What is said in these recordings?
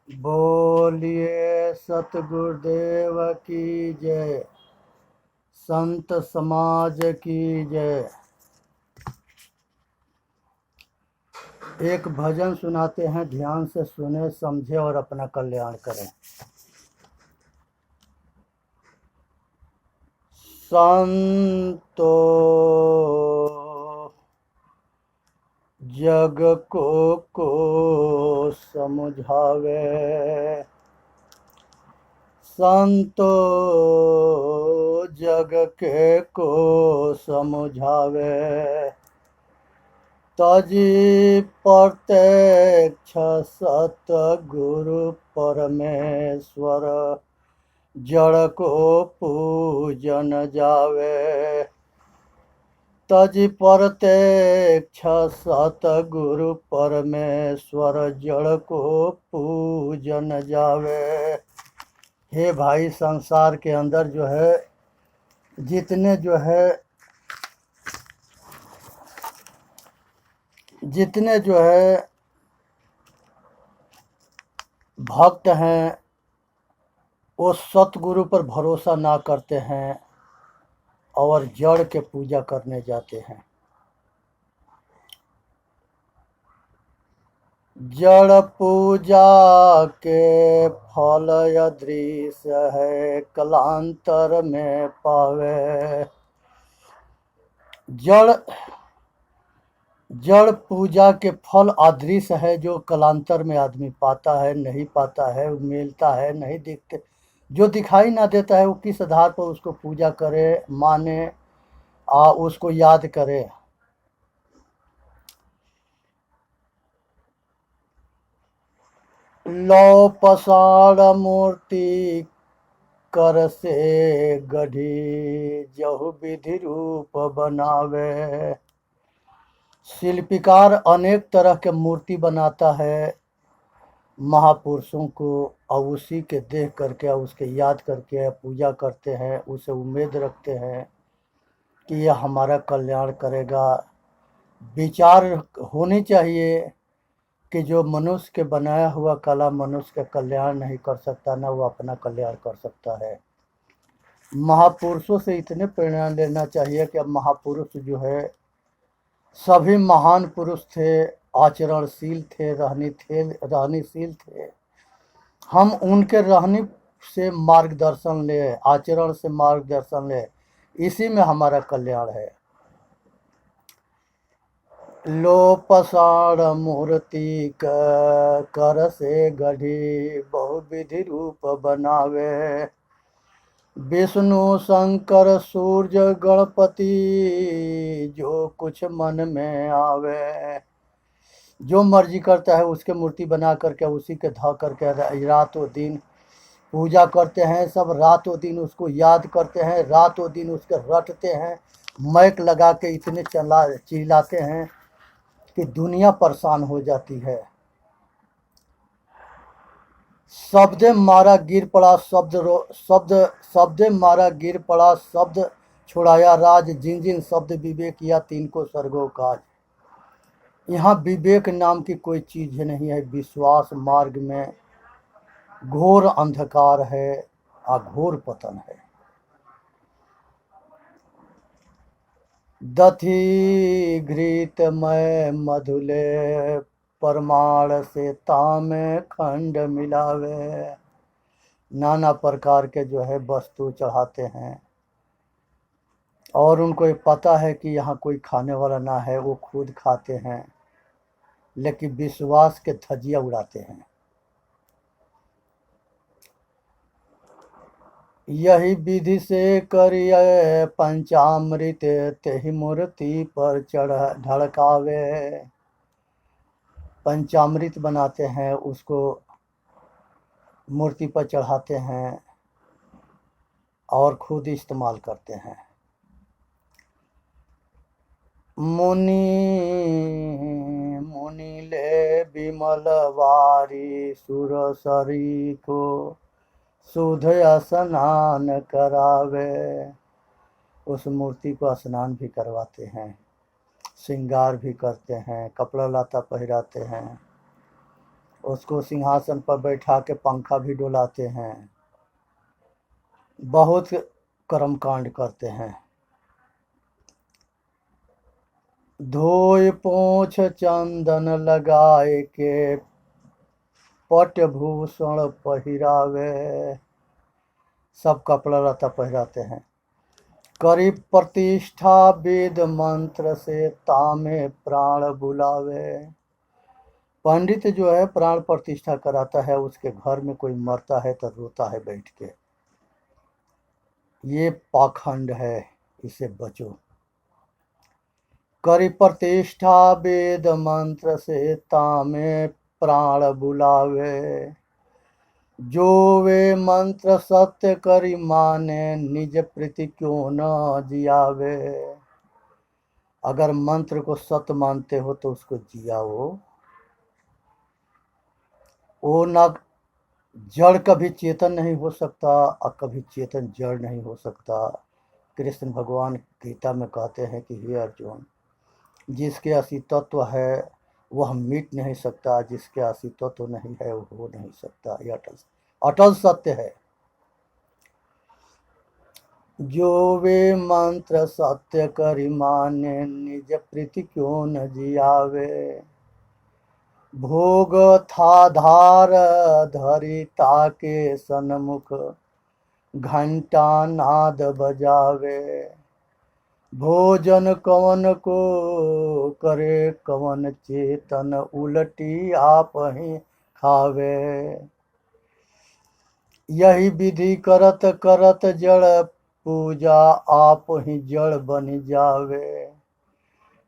बोलिए सतगुरुदेव की जय। संत समाज की जय। एक भजन सुनाते हैं, ध्यान से सुने, समझे और अपना कल्याण करें। संतो जग को समझावे, संतो जग के को समझावे, तजी प्रत्यक्ष सतगुरु परमेश्वर जड़ को पूजन जावे। तजी प्रत्यक्ष सतगुरु परमेश्वर जड़ को पूजन जावे। हे भाई, संसार के अंदर जो है जितने जो है भक्त हैं वो सतगुरु पर भरोसा ना करते हैं और जड़ के पूजा करने जाते हैं। जड़ पूजा के फल अदृश्य है, कलांतर में पावे। जड़ पूजा के फल अदृश्य है, जो कलांतर में आदमी पाता है, नहीं पाता है, मिलता है, नहीं दिखते। जो दिखाई ना देता है वो किस आधार पर उसको पूजा करे, माने, उसको याद करे। लो पसाड़ मूर्ति कर से गढ़ी, जहु विधि रूप बनावे। शिल्पकार अनेक तरह के मूर्ति बनाता है महापुरुषों को, और उसी के देख करके, उसके याद करके पूजा करते हैं, उसे उम्मीद रखते हैं कि यह हमारा कल्याण करेगा। विचार होनी चाहिए कि जो मनुष्य के बनाया हुआ कला मनुष्य का कल्याण नहीं कर सकता, ना वो अपना कल्याण कर सकता है। महापुरुषों से इतने प्रेरणा लेना चाहिए कि अब महापुरुष जो है सभी महान पुरुष थे, आचरणशील थे, रहनीशील थे। हम उनके रहनी से मार्गदर्शन ले, आचरण से मार्गदर्शन ले, इसी में हमारा कल्याण है। लो पसाड़ मूर्ति कर से गढ़ी, बहुविधि रूप बनावे। विष्णु शंकर सूर्य गणपति, जो कुछ मन में आवे। जो मर्जी करता है उसके मूर्ति बना करके उसी के धा करके रातों दिन पूजा करते हैं। सब रातों दिन उसको याद करते हैं, रातों दिन उसके रटते हैं, मैक लगा के इतने चिल्लाते हैं कि दुनिया परेशान हो जाती है। शब्दे मारा गिर पड़ा, शब्दे मारा गिर पड़ा, शब्द छुड़ाया राज, जिन जिन शब्द विवेक किया तीन को स्वर्गो काज। यहाँ विवेक नाम की कोई चीज नहीं है। विश्वास मार्ग में घोर अंधकार है, अघोर पतन है। दथी घृत मय मधुले, परमाण से तामे खंड मिलावे। नाना प्रकार के जो है वस्तु चढ़ाते हैं और उनको पता है कि यहाँ कोई खाने वाला ना है, वो खुद खाते हैं, लेकिन विश्वास के धज्जियां उड़ाते हैं। यही विधि से करिए पंचामृत, तेहि मूर्ति पर चढ़ ढड़कावे। पंचामृत बनाते हैं, उसको मूर्ति पर चढ़ाते हैं और खुद इस्तेमाल करते हैं। मुनि ले विमल वारी, सुरसरी को शुद्ध स्नान करावे। उस मूर्ति को स्नान भी करवाते हैं, श्रृंगार भी करते हैं, कपड़ा लता पहराते हैं, उसको सिंहासन पर बैठा के पंखा भी डुलाते हैं, बहुत कर्मकांड करते हैं। धोए पोंछ चंदन लगाए के पट भूषण पहिरावे, सब कपड़ा लता पहराते हैं। करी प्रतिष्ठा वेद मंत्र से तामे प्राण बुलावे। पंडित जो है प्राण प्रतिष्ठा कराता है, उसके घर में कोई मरता है तो रोता है बैठ के। ये पाखंड है, इसे बचो। करी प्रतिष्ठा वेद मंत्र से तामे प्राण बुलावे, जो वे मंत्र सत्य करी माने निज प्रीति क्यों न जियावे। अगर मंत्र को सत्य मानते हो तो उसको जियाओ। वो ना जड़ कभी चेतन नहीं हो सकता और कभी चेतन जड़ नहीं हो सकता। कृष्ण भगवान गीता में कहते हैं कि हे अर्जुन, जिसके अस्तित्व तत्व है वह मिट नहीं सकता, जिसके अस्तित्व तत्व नहीं है वो हो नहीं सकता। यह अटल सत्य है। जो वे मंत्र सत्य करि माने निज प्रीति क्यों न जियावे। भोग था धार धरि ताके सन्मुख घंटा नाद बजावे। भोजन कवन को करे कवन चेतन उलटी आप ही खावे। यही विधि करत करत जड़ पूजा आप ही जड़ बन जावे।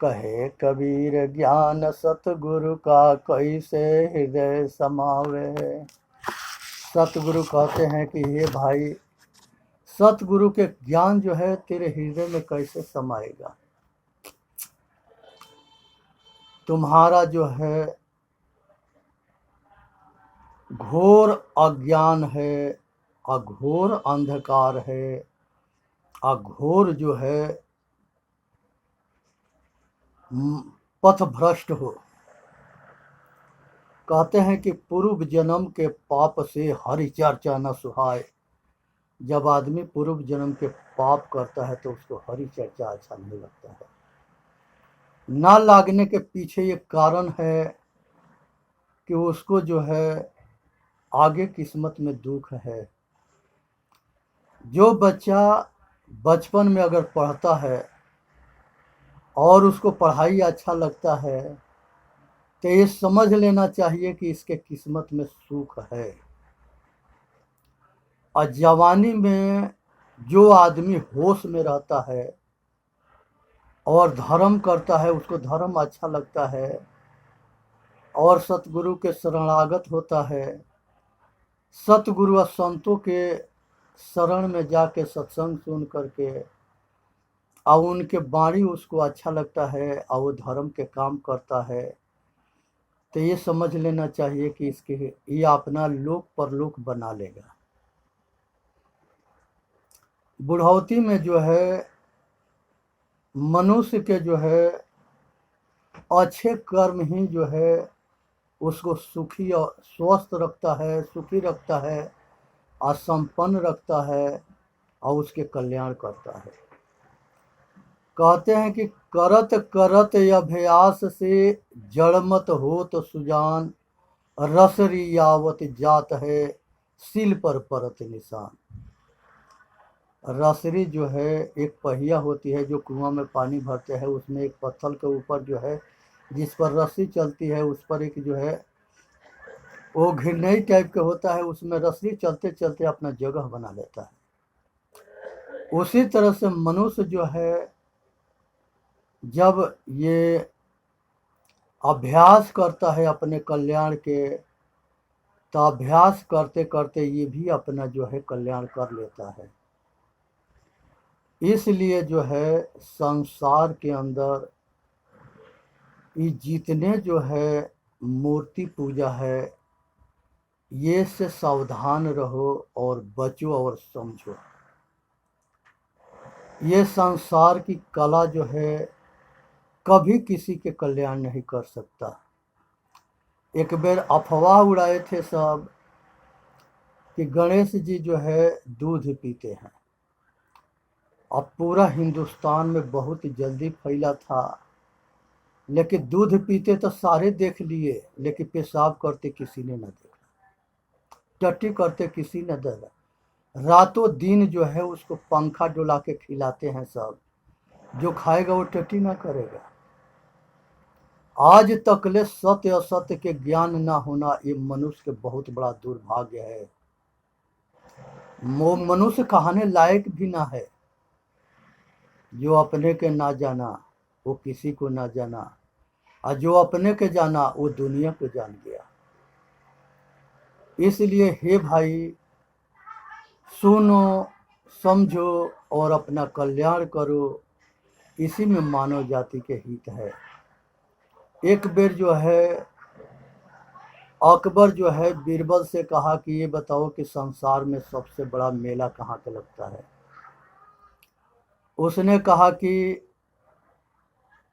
कहे कबीर ज्ञान सतगुरु का कैसे हृदय समावे। सतगुरु कहते हैं कि हे भाई, सतगुरु के ज्ञान जो है तेरे हृदय में कैसे समाएगा। तुम्हारा जो है घोर अज्ञान है, अघोर अंधकार है, अघोर जो है पथ भ्रष्ट हो। कहते हैं कि पूर्व जन्म के पाप से हरि चर्चा न सुहाए। जब आदमी पूर्व जन्म के पाप करता है तो उसको हरि चर्चा अच्छा नहीं लगता है। ना लागने के पीछे ये कारण है कि उसको जो है आगे किस्मत में दुख है। जो बच्चा बचपन में अगर पढ़ता है और उसको पढ़ाई अच्छा लगता है तो ये समझ लेना चाहिए कि इसके किस्मत में सुख है। और जवानी में जो आदमी होश में रहता है और धर्म करता है, उसको धर्म अच्छा लगता है और सतगुरु के शरणागत होता है, सतगुरु और संतों के शरण में जाके सत्संग सुन करके और उनके वाणी उसको अच्छा लगता है और वो धर्म के काम करता है, तो ये समझ लेना चाहिए कि इसके ये अपना लोक परलोक बना लेगा। बुढ़ौती में जो है मनुष्य के जो है अच्छे कर्म ही जो है उसको सुखी और स्वस्थ रखता है, सुखी रखता है और संपन्न रखता है और उसके कल्याण करता है। कहते हैं कि करत करत अभ्यास से जड़मत हो तो सुजान, रसरी यावत जात है सिल पर परत निशान। रसरी जो है एक पहिया होती है जो कुआं में पानी भरते हैं, उसमें एक पत्थर के ऊपर जो है जिस पर रस्सी चलती है उस पर एक जो है वो घिरनई टाइप का होता है, उसमें रस्सी चलते चलते अपना जगह बना लेता है। उसी तरह से मनुष्य जो है जब ये अभ्यास करता है अपने कल्याण के, तो अभ्यास करते करते ये भी अपना जो है कल्याण कर लेता है। इसलिए जो है संसार के अंदर ये जितने जो है मूर्ति पूजा है ये से सावधान रहो और बचो और समझो। ये संसार की कला जो है कभी किसी के कल्याण नहीं कर सकता। एक बेर अफवाह उड़ाए थे सब कि गणेश जी जो है दूध पीते हैं। अब पूरा हिंदुस्तान में बहुत जल्दी फैला था, लेकिन दूध पीते तो सारे देख लिए, लेकिन पेशाब करते किसी ने न देखा, टट्टी करते किसी ने देखा। रातों दिन जो है उसको पंखा डुला के खिलाते हैं सब, जो खाएगा वो टट्टी ना करेगा। आज तकले सत्य असत्य के ज्ञान ना होना ये मनुष्य के बहुत बड़ा दुर्भाग्य है। मनुष्य कहने लायक भी ना है। जो अपने के ना जाना वो किसी को ना जाना, और जो अपने के जाना वो दुनिया को जान गया। इसलिए हे भाई, सुनो, समझो और अपना कल्याण करो, इसी में मानव जाति के हित है। एक बेर जो है अकबर जो है बीरबल से कहा कि ये बताओ कि संसार में सबसे बड़ा मेला कहाँ का लगता है। उसने कहा कि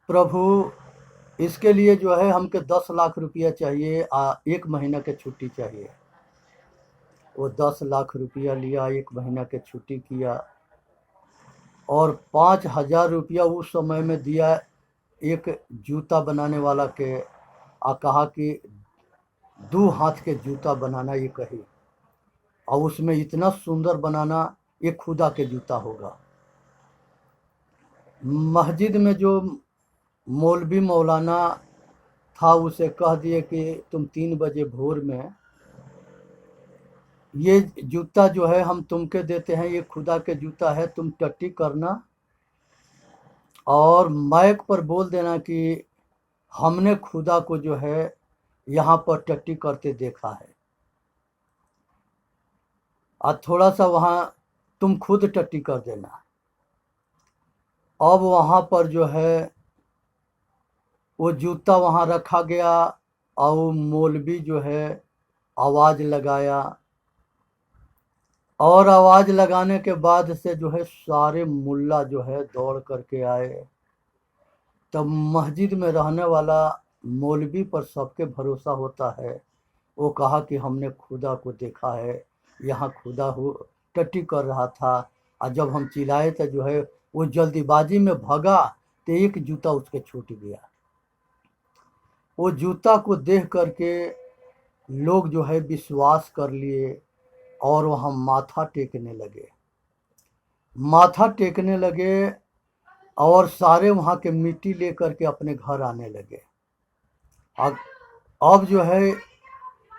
प्रभु, इसके लिए जो है हमको 10 लाख रुपया चाहिए, 1 महीना की छुट्टी चाहिए। वो 10 लाख रुपया लिया, 1 महीना की छुट्टी किया, और 5,000 रुपया उस समय में दिया एक जूता बनाने वाला के, कहा कि 2 हाथ के जूता बनाना ये कही, और उसमें इतना सुंदर बनाना, ये खुदा के जूता होगा। मस्जिद में जो मौलवी मौलाना था उसे कह दिए कि तुम 3 बजे भोर में ये जूता जो है हम तुमके देते हैं, ये खुदा के जूता है, तुम टट्टी करना और माइक पर बोल देना कि हमने खुदा को जो है यहाँ पर टट्टी करते देखा है, और थोड़ा सा वहाँ तुम खुद टट्टी कर देना। अब वहाँ पर जो है वो जूता वहाँ रखा गया, और वो मौलवी जो है आवाज़ लगाया, और आवाज़ लगाने के बाद से जो है सारे मुल्ला जो है दौड़ करके आए। तब मस्जिद में रहने वाला मौलवी पर सबके भरोसा होता है, वो कहा कि हमने खुदा को देखा है, यहाँ खुदा हो टट्टी कर रहा था, और जब हम चिल्लाए तो जो है वो जल्दीबाजी में भागा तो एक जूता उसके छूट गया। वो जूता को देख करके लोग जो है विश्वास कर लिए, और वहाँ माथा टेकने लगे, और सारे वहाँ के मिट्टी लेकर के अपने घर आने लगे। अब जो है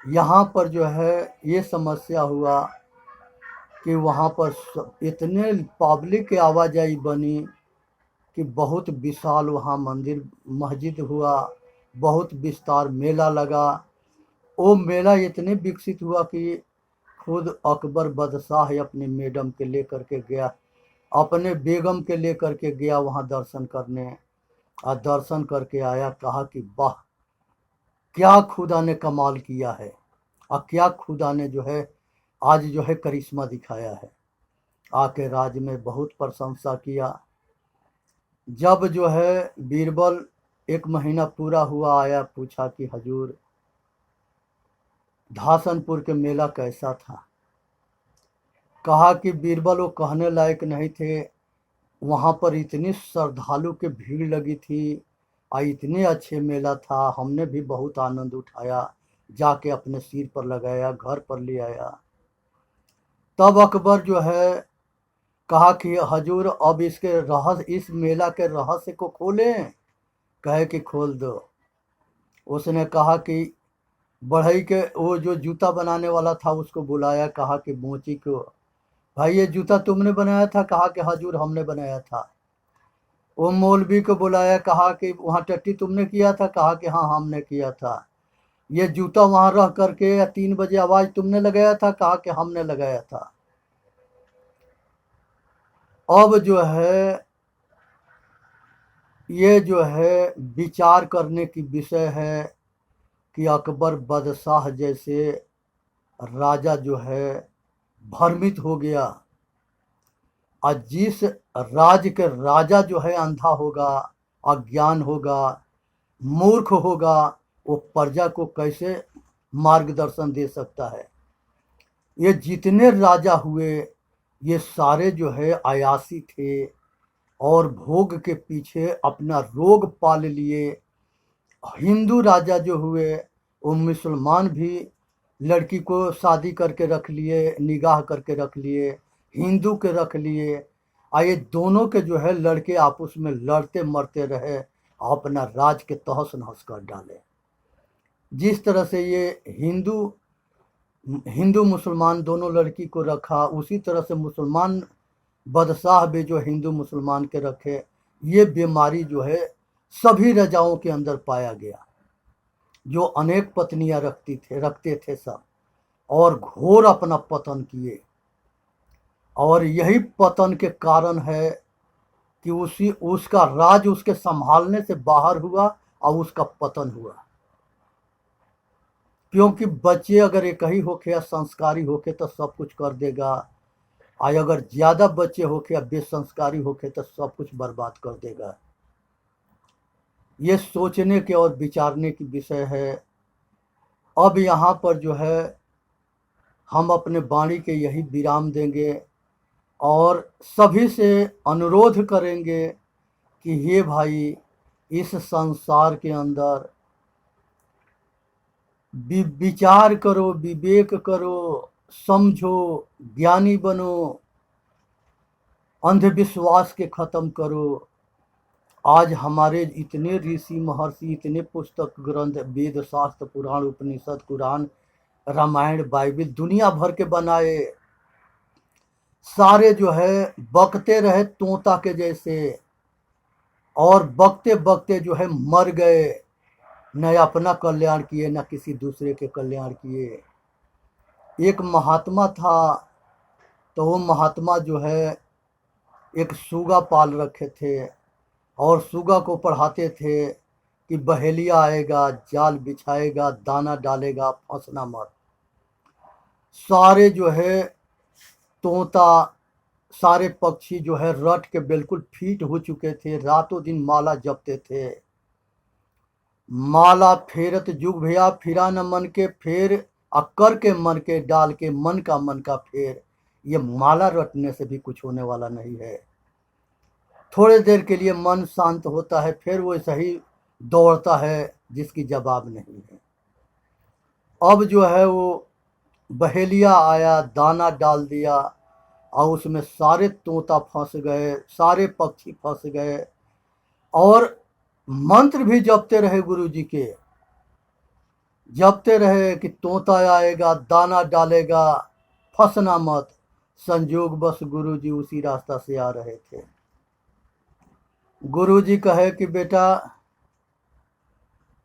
यहाँ पर जो है ये समस्या हुआ कि वहाँ पर इतने पब्लिक की आवाजाही बनी कि बहुत विशाल वहाँ मस्जिद हुआ, बहुत विस्तार मेला लगा। वो मेला इतने विकसित हुआ कि खुद अकबर बादशाह अपने मैडम के लेकर के गया, अपने बेगम के लेकर के गया वहाँ दर्शन करने, और दर्शन करके आया, कहा कि वाह, क्या खुदा ने कमाल किया है, और क्या खुदा ने जो है आज जो है करिश्मा दिखाया है। आके राज में बहुत प्रशंसा किया। जब जो है बीरबल 1 महीना पूरा हुआ आया, पूछा कि हजूर धासनपुर के मेला कैसा था। कहा कि बीरबल वो कहने लायक नहीं थे, वहाँ पर इतनी श्रद्धालु की भीड़ लगी थी, और इतने अच्छे मेला था, हमने भी बहुत आनंद उठाया, जाके अपने सिर पर लगाया, घर पर ले आया। तब अकबर जो है कहा कि हजूर अब इस मेला के रहस्य को खोलें। कहे कि खोल दो। उसने कहा कि बढ़ई के वो जो जूता बनाने वाला था उसको बुलाया, कहा कि मोची को, भाई ये जूता तुमने बनाया था। कहा कि हजूर हमने बनाया था। वो मौलवी को बुलाया, कहा कि वहाँ टट्टी तुमने किया था। कहा कि हाँ हमने किया था। ये जूता वहाँ रह करके 3 बजे आवाज़ तुमने लगाया था। कहा कि हमने लगाया था। अब जो है ये जो है विचार करने की विषय है कि अकबर बादशाह जैसे राजा जो है भ्रमित हो गया, और जिस राज्य के राजा जो है अंधा होगा, अज्ञान होगा, मूर्ख होगा, वो प्रजा को कैसे मार्गदर्शन दे सकता है। ये जितने राजा हुए ये सारे जो है आयासी थे और भोग के पीछे अपना रोग पाल लिए। हिंदू राजा जो हुए वो मुसलमान भी लड़की को शादी करके रख लिए, निगाह करके रख लिए, हिंदू के रख लिए। ये दोनों के जो है लड़के आपस में लड़ते मरते रहे, अपना राज के तहस नहस कर डाले। जिस तरह से ये हिंदू मुसलमान दोनों लड़की को रखा, उसी तरह से मुसलमान बादशाह भी जो हिंदू मुसलमान के रखे। ये बीमारी जो है सभी राजाओं के अंदर पाया गया, जो अनेक पत्नियां रखते थे सब, और घोर अपना पतन किए। और यही पतन के कारण है कि उसका राज उसके संभालने से बाहर हुआ और उसका पतन हुआ। क्योंकि बच्चे अगर एक ही होके या संस्कारी होके तो सब कुछ कर देगा, और अगर ज़्यादा बच्चे होके या बेसंस्कारी होके तो सब कुछ बर्बाद कर देगा। ये सोचने के और विचारने की विषय है। अब यहाँ पर जो है हम अपने वाणी के यही विराम देंगे और सभी से अनुरोध करेंगे कि हे भाई, इस संसार के अंदर विचार करो, विवेक करो, समझो, ज्ञानी बनो, अंधविश्वास के ख़त्म करो। आज हमारे इतने ऋषि महर्षि, इतने पुस्तक ग्रंथ, वेद शास्त्र पुराण उपनिषद कुरान रामायण बाइबिल दुनिया भर के बनाए, सारे जो है बकते रहे तोता के जैसे, और बकते बकते जो है मर गए, न अपना कल्याण किए न किसी दूसरे के कल्याण किए। एक महात्मा था, तो वो महात्मा जो है एक सूगा पाल रखे थे और सूगा को पढ़ाते थे कि बहेलिया आएगा, जाल बिछाएगा, दाना डालेगा, फंसना मत। सारे जो है तोता, सारे पक्षी जो है रट के बिल्कुल फिट हो चुके थे, रातों दिन माला जपते थे। माला फेरत जुग भैया फिरा न मन के फेर, अक्कर के मन के डाल के मन का फेर। ये माला रटने से भी कुछ होने वाला नहीं है। थोड़े देर के लिए मन शांत होता है, फिर वो सही दौड़ता है जिसकी जवाब नहीं है। अब जो है वो बहेलिया आया, दाना डाल दिया और उसमें सारे तोता फंस गए, सारे पक्षी फंस गए, और मंत्र भी जपते रहे गुरु जी के, जपते रहे कि तोता आएगा, दाना डालेगा, फंसना मत। संजोग बस गुरु जी उसी रास्ता से आ रहे थे। गुरु जी कहे कि बेटा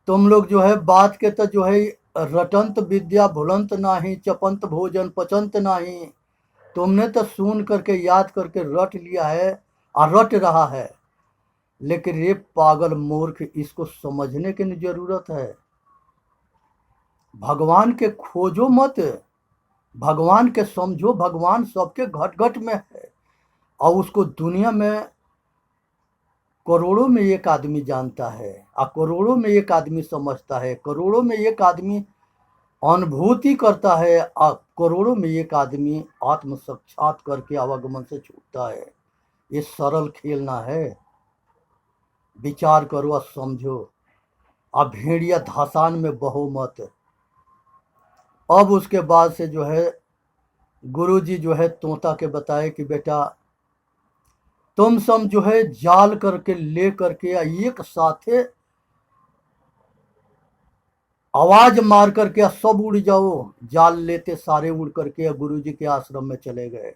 तुम लोग जो है बात के तो जो है रटंत विद्या भुलंत नाही, चपंत भोजन पचंत नाही। तुमने तो सुन करके याद करके रट लिया है और रट रहा है, लेकिन ये पागल मूर्ख, इसको समझने की जरूरत है। भगवान के खोजो मत, भगवान के समझो। भगवान सबके घट घट में है और उसको दुनिया में करोड़ों में एक आदमी जानता है और करोड़ों में एक आदमी समझता है, करोड़ों में एक आदमी अनुभूति करता है और करोड़ों में एक आदमी आत्म साक्षात करके आवागमन से छूटता है। ये सरल खेल ना है। विचार करो और समझो। अब भेड़िया धासान में बहो मत। अब उसके बाद से जो है गुरु जी जो है तोता के बताए कि बेटा तुम सब जो है जाल करके ले करके एक साथे आवाज मार करके सब उड़ जाओ। जाल लेते सारे उड़ करके गुरु जी के आश्रम में चले गए।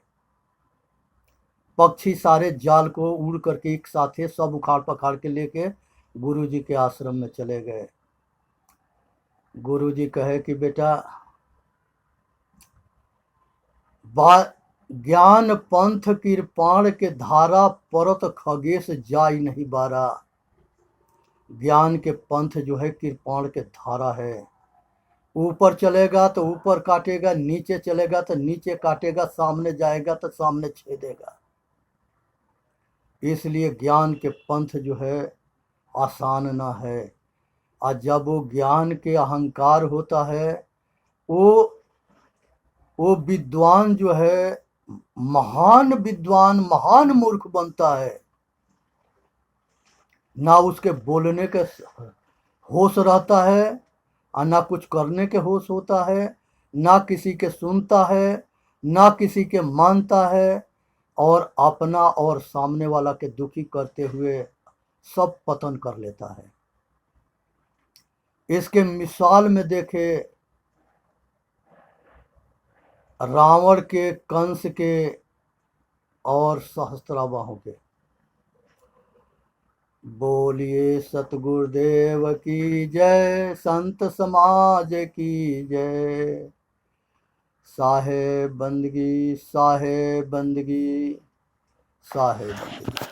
पक्षी सारे जाल को उड़ करके एक साथे सब उखाड़ पखाड़ के लेके गुरु जी के आश्रम में चले गए। गुरु जी कहे कि बेटा ज्ञान पंथ कृपाण के धारा, परत खगेश जाय नहीं बारा। ज्ञान के पंथ जो है कृपाण के धारा है। ऊपर चलेगा तो ऊपर काटेगा, नीचे चलेगा तो नीचे काटेगा, सामने जाएगा तो सामने छेदेगा। इसलिए ज्ञान के पंथ जो है आसान ना है। और जब वो ज्ञान के अहंकार होता है, वो वो विद्वान जो है महान विद्वान, महान मूर्ख बनता है। ना उसके बोलने के होश रहता है और ना कुछ करने के होश होता है, ना किसी के सुनता है, ना किसी के मानता है, और अपना और सामने वाला के दुखी करते हुए सब पतन कर लेता है। इसके मिसाल में देखे रावण के, कंस के और सहस्त्राबाहु के। बोलिए सतगुरुदेव की जय, संत समाज की जय। साहेब बंदगी, साहेब बंदगी, साहेब बंदगी।